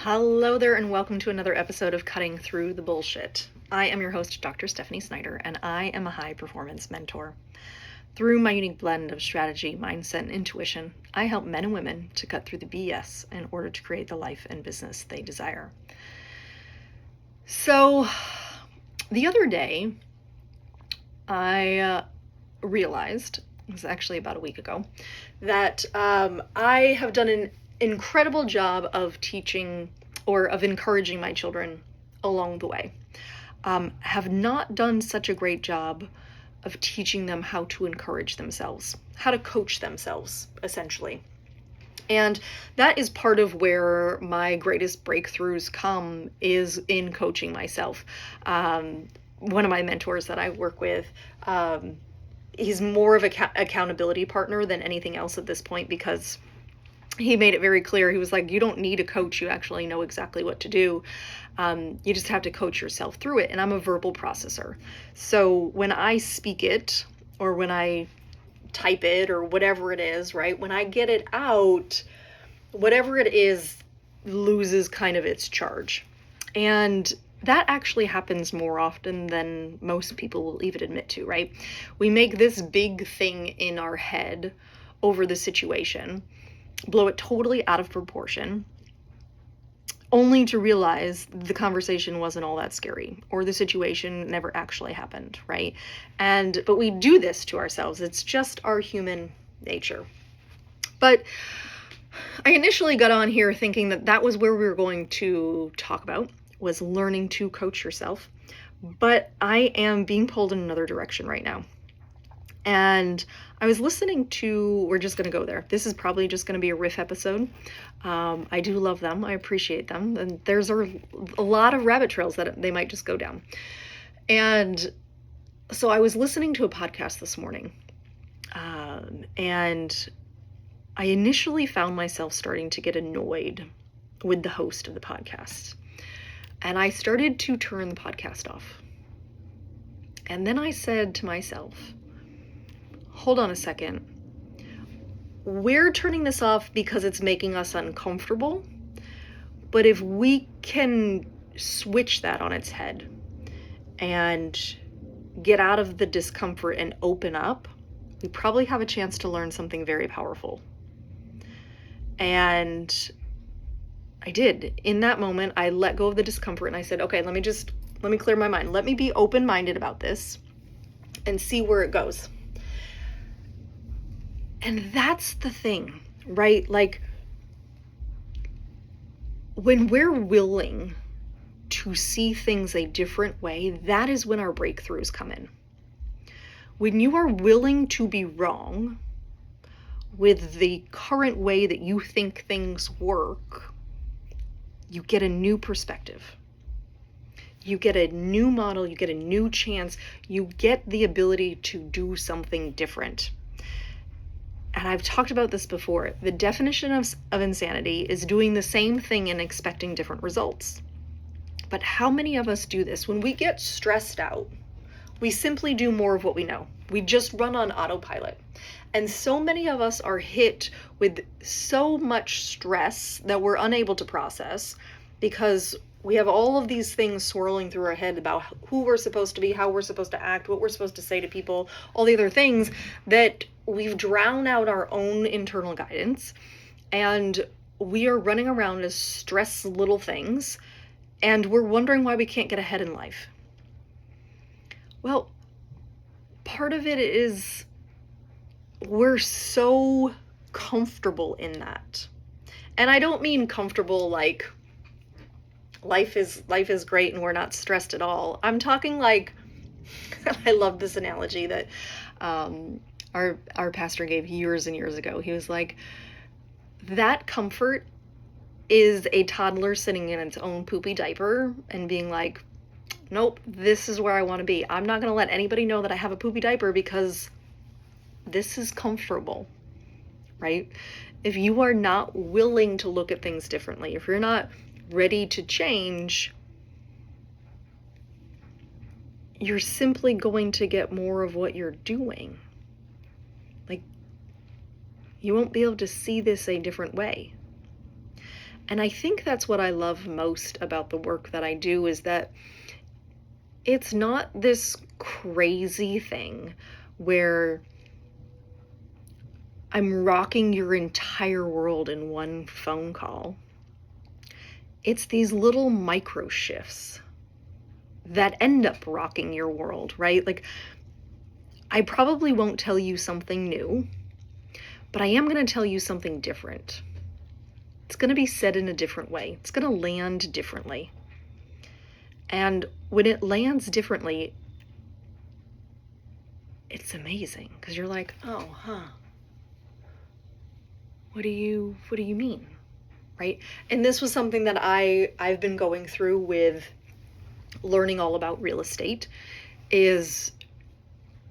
Hello there, and welcome to another episode of Cutting Through the Bullshit. I am your host, Dr. Stephanie Snyder, and I am a high performance mentor. Through my unique blend of strategy, mindset, and intuition, I help men and women to cut through the BS in order to create the life and business they desire. So, the other day, I realized, it was actually about a week ago, that I have done an incredible job of teaching or of encouraging my children along the way. Have not done such a great job of teaching them how to encourage themselves, how to coach themselves, essentially. And that is part of where my greatest breakthroughs come, is in coaching myself. One of my mentors that I work with, he's more of an accountability partner than anything else at this point, because he made it very clear. He was like, you don't need a coach. You actually know exactly what to do. You just have to coach yourself through it. And I'm a verbal processor. So when I speak it, or when I type it, or whatever it is, right? When I get it out, whatever it is loses kind of its charge. And that actually happens more often than most people will even admit to, right? We make this big thing in our head over the situation, blow it totally out of proportion, only to realize the conversation wasn't all that scary, or the situation never actually happened, right? But we do this to ourselves. It's just our human nature. But I initially got on here thinking that that was where we were going to talk about, was learning to coach yourself. But I am being pulled in another direction right now. And I was listening to, we're just going to go there. This is probably just going to be a riff episode. I do love them. I appreciate them. And there's a lot of rabbit trails that they might just go down. And so I was listening to a podcast this morning. And I initially found myself starting to get annoyed with the host of the podcast. And I started to turn the podcast off. And then I said to myself, hold on a second. We're turning this off because it's making us uncomfortable. But if we can switch that on its head and get out of the discomfort and open up, we probably have a chance to learn something very powerful. And I did. In that moment, I let go of the discomfort and I said, okay, let me clear my mind. Let me be open-minded about this and see where it goes. And that's the thing, right? Like, when we're willing to see things a different way, that is when our breakthroughs come in. When you are willing to be wrong with the current way that you think things work, you get a new perspective. You get a new model, you get a new chance, you get the ability to do something different. And I've talked about this before. The definition of insanity is doing the same thing and expecting different results. But how many of us do this? When we get stressed out, we simply do more of what we know. We just run on autopilot. And so many of us are hit with so much stress that we're unable to process, because we have all of these things swirling through our head about who we're supposed to be, how we're supposed to act, what we're supposed to say to people, all the other things, that we've drowned out our own internal guidance. And we are running around as stressed little things, and we're wondering why we can't get ahead in life. Well, part of it is we're so comfortable in that. And I don't mean comfortable like life is great and we're not stressed at all. I'm talking like, I love this analogy that our pastor gave years and years ago. He was like, that comfort is a toddler sitting in its own poopy diaper and being like, nope, this is where I want to be. I'm not going to let anybody know that I have a poopy diaper because this is comfortable, right? If you are not willing to look at things differently, if you're not ready to change, you're simply going to get more of what you're doing. Like, you won't be able to see this a different way. And I think that's what I love most about the work that I do, is that it's not this crazy thing where I'm rocking your entire world in one phone call. It's these little micro shifts that end up rocking your world, right? Like, I probably won't tell you something new, but I am going to tell you something different. It's going to be said in a different way. It's going to land differently. And when it lands differently, it's amazing, because you're like, oh, huh. What do you mean? Right? And this was something that I've been going through with learning all about real estate, is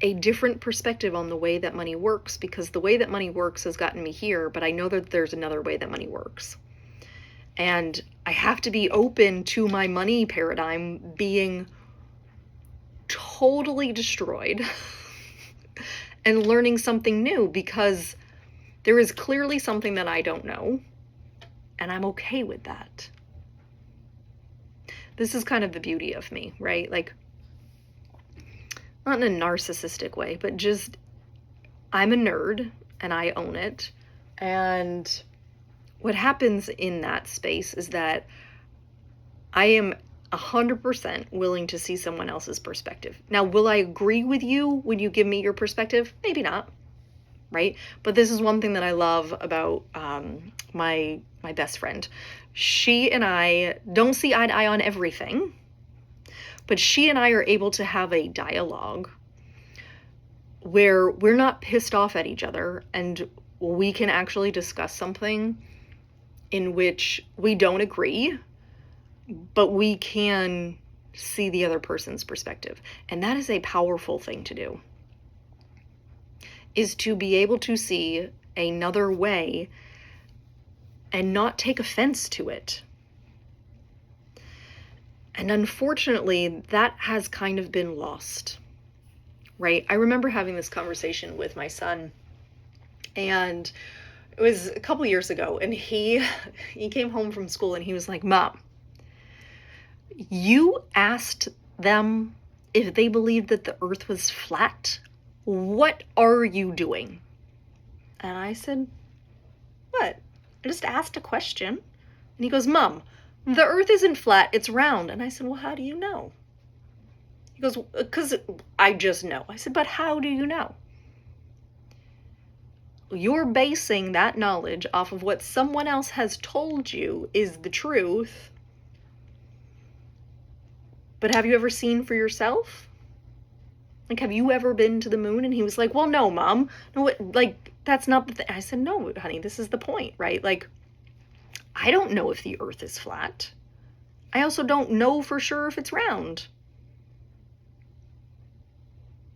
a different perspective on the way that money works, because the way that money works has gotten me here, but I know that there's another way that money works. And I have to be open to my money paradigm being totally destroyed and learning something new, because there is clearly something that I don't know, and I'm okay with that. This is kind of the beauty of me, right? Like, not in a narcissistic way, but just, I'm a nerd and I own it. And what happens in that space is that I am 100% willing to see someone else's perspective. Now, will I agree with you when you give me your perspective? Maybe not, right? But this is one thing that I love about my best friend. She and I don't see eye to eye on everything, but she and I are able to have a dialogue where we're not pissed off at each other, and we can actually discuss something in which we don't agree, but we can see the other person's perspective. And that is a powerful thing to do, is to be able to see another way and not take offense to it. And unfortunately, that has kind of been lost, right? I remember having this conversation with my son, and it was a couple years ago, and he came home from school and he was like, Mom, you asked them if they believed that the earth was flat. What are you doing? And I said, what? I just asked a question. And he goes, Mom, the earth isn't flat, it's round. And I said, well, how do you know? He goes, because I just know. I said, but how do you know? You're basing that knowledge off of what someone else has told you is the truth. But have you ever seen for yourself? Like, have you ever been to the moon? And he was like, well, no, Mom. No, like, that's not the thing. I said, no, honey, this is the point, right? Like, I don't know if the earth is flat. I also don't know for sure if it's round.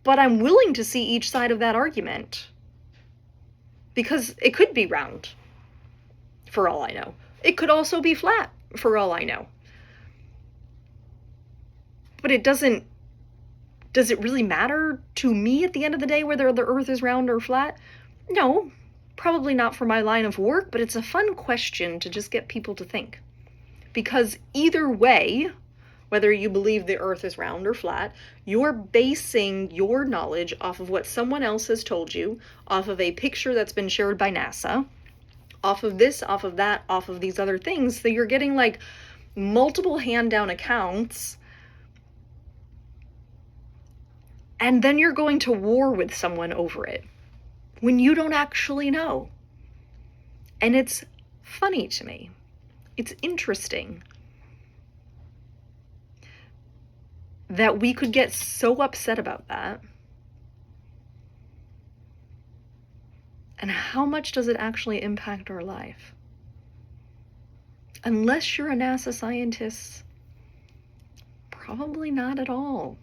But I'm willing to see each side of that argument, because it could be round, for all I know. It could also be flat, for all I know. But does it really matter to me at the end of the day whether the earth is round or flat? No, probably not for my line of work, but it's a fun question to just get people to think. Because either way, whether you believe the earth is round or flat, you're basing your knowledge off of what someone else has told you, off of a picture that's been shared by NASA, off of this, off of that, off of these other things. So you're getting like multiple hand-down accounts, and then you're going to war with someone over it when you don't actually know. And it's funny to me. It's interesting that we could get so upset about that. And how much does it actually impact our life? Unless you're a NASA scientist, probably not at all.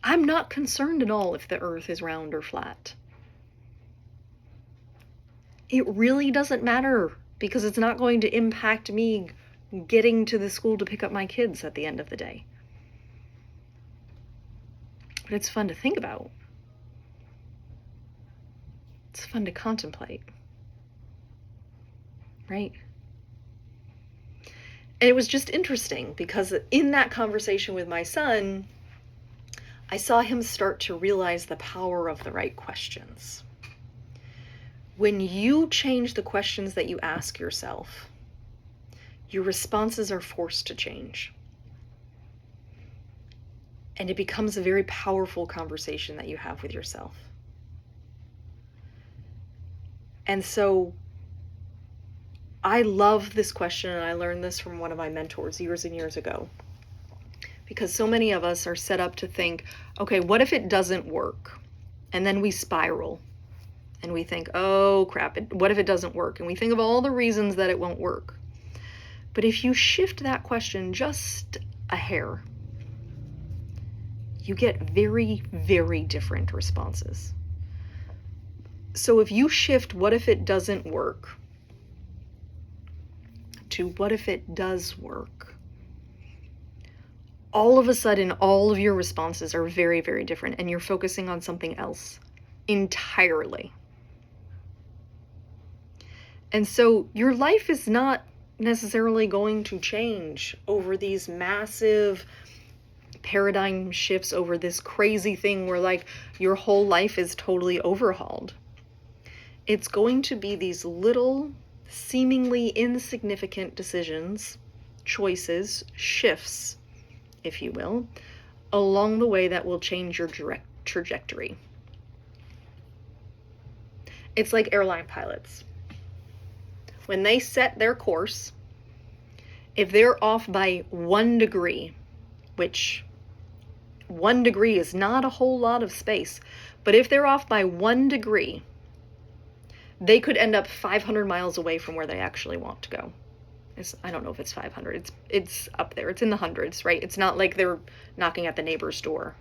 I'm not concerned at all if the earth is round or flat. It really doesn't matter, because it's not going to impact me getting to the school to pick up my kids at the end of the day. But it's fun to think about. It's fun to contemplate. Right? And it was just interesting because in that conversation with my son, I saw him start to realize the power of the right questions. When you change the questions that you ask yourself, your responses are forced to change. And it becomes a very powerful conversation that you have with yourself. And so I love this question, and I learned this from one of my mentors years and years ago. Because so many of us are set up to think, okay, what if it doesn't work? And then we spiral. And we think, oh crap, what if it doesn't work? And we think of all the reasons that it won't work. But if you shift that question just a hair, you get very, very different responses. So if you shift what if it doesn't work to what if it does work, all of a sudden all of your responses are very, very different, and you're focusing on something else entirely. And so your life is not necessarily going to change over these massive paradigm shifts, over this crazy thing where like your whole life is totally overhauled. It's going to be these little, seemingly insignificant decisions, choices, shifts, if you will, along the way that will change your direct trajectory. It's like airline pilots. When they set their course, if they're off by 1 degree, which 1 degree is not a whole lot of space, but if they're off by 1 degree, they could end up 500 miles away from where they actually want to go. I don't know if it's 500. It's up there. It's in the hundreds, right? It's not like they're knocking at the neighbor's door.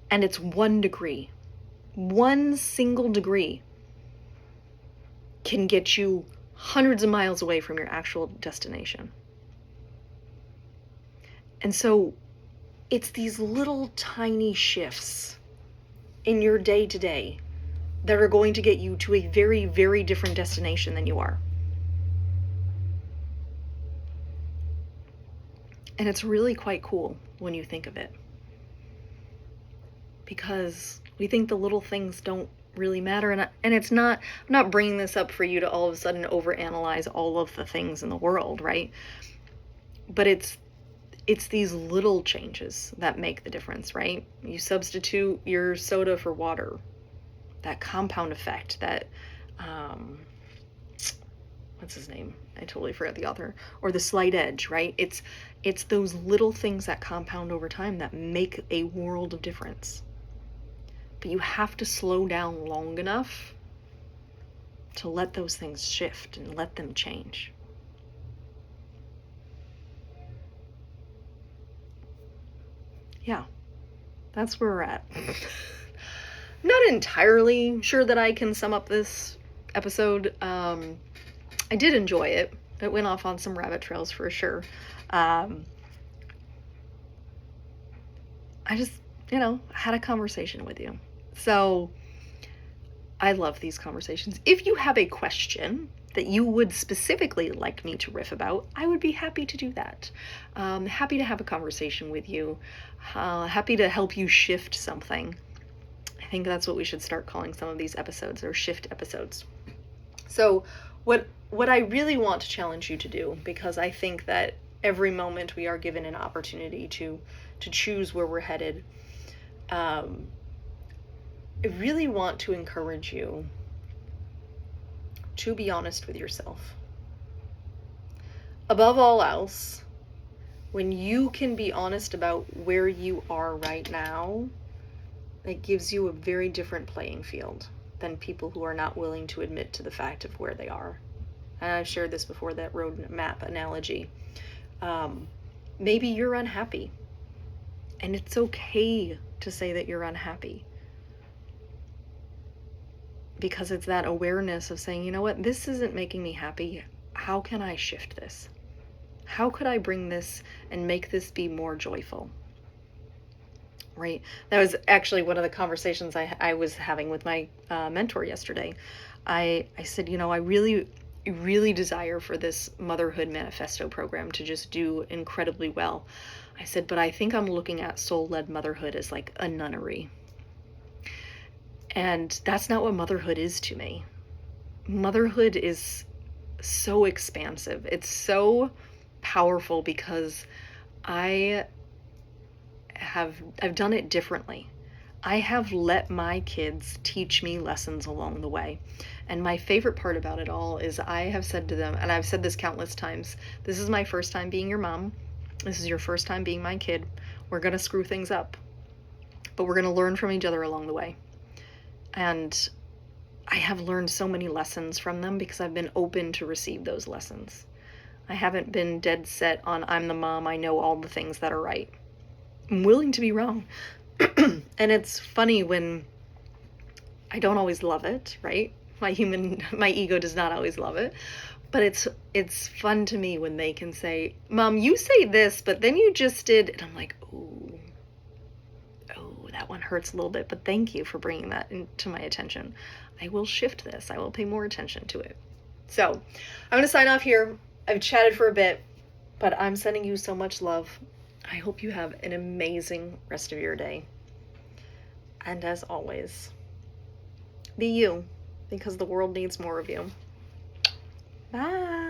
And it's 1 degree. 1 single degree can get you hundreds of miles away from your actual destination. And so it's these little tiny shifts in your day-to-day that are going to get you to a very, very different destination than you are. And it's really quite cool when you think of it. Because we think the little things don't really matter. And it's not, I'm not bringing this up for you to all of a sudden overanalyze all of the things in the world, right? But it's these little changes that make the difference, right? You substitute your soda for water. That compound effect, that, what's his name? I totally forgot the author. Or the slight edge, right? It's those little things that compound over time that make a world of difference. But you have to slow down long enough to let those things shift and let them change. Yeah, that's where we're at. I'm not entirely sure that I can sum up this episode. I did enjoy it. It went off on some rabbit trails for sure. I just, had a conversation with you. So I love these conversations. If you have a question that you would specifically like me to riff about, I would be happy to do that. Happy to have a conversation with you. Happy to help you shift something. I think that's what we should start calling some of these episodes, or shift episodes. So what I really want to challenge you to do, because I think that every moment we are given an opportunity to choose where we're headed, I really want to encourage you to be honest with yourself. Above all else, when you can be honest about where you are right now, it gives you a very different playing field than people who are not willing to admit to the fact of where they are. And I've shared this before, that road map analogy. Maybe you're unhappy, and it's okay to say that you're unhappy. Because it's that awareness of saying, you know what, this isn't making me happy. How can I shift this? How could I bring this and make this be more joyful? Right? That was actually one of the conversations I was having with my mentor yesterday. I said, really desire for this motherhood manifesto program to just do incredibly well. I said, but I think I'm looking at soul-led motherhood as like a nunnery. And that's not what motherhood is to me. Motherhood is so expansive. It's so powerful because I I've done it differently. I have let my kids teach me lessons along the way. And my favorite part about it all is I have said to them, and I've said this countless times, this is my first time being your mom. This is your first time being my kid. We're going to screw things up, but we're going to learn from each other along the way. And I have learned so many lessons from them because I've been open to receive those lessons. I haven't been dead set on I'm the mom, I know all the things that are right. I'm willing to be wrong. And it's funny when I don't always love it, right? My ego does not always love it. But it's fun to me when they can say, Mom, you say this, but then you just did. And I'm like, ooh, that one hurts a little bit, but thank you for bringing that into my attention. I will shift this. I will pay more attention to it. So I'm going to sign off here. I've chatted for a bit, but I'm sending you so much love. I hope you have an amazing rest of your day. And as always, be you, because the world needs more of you. Bye.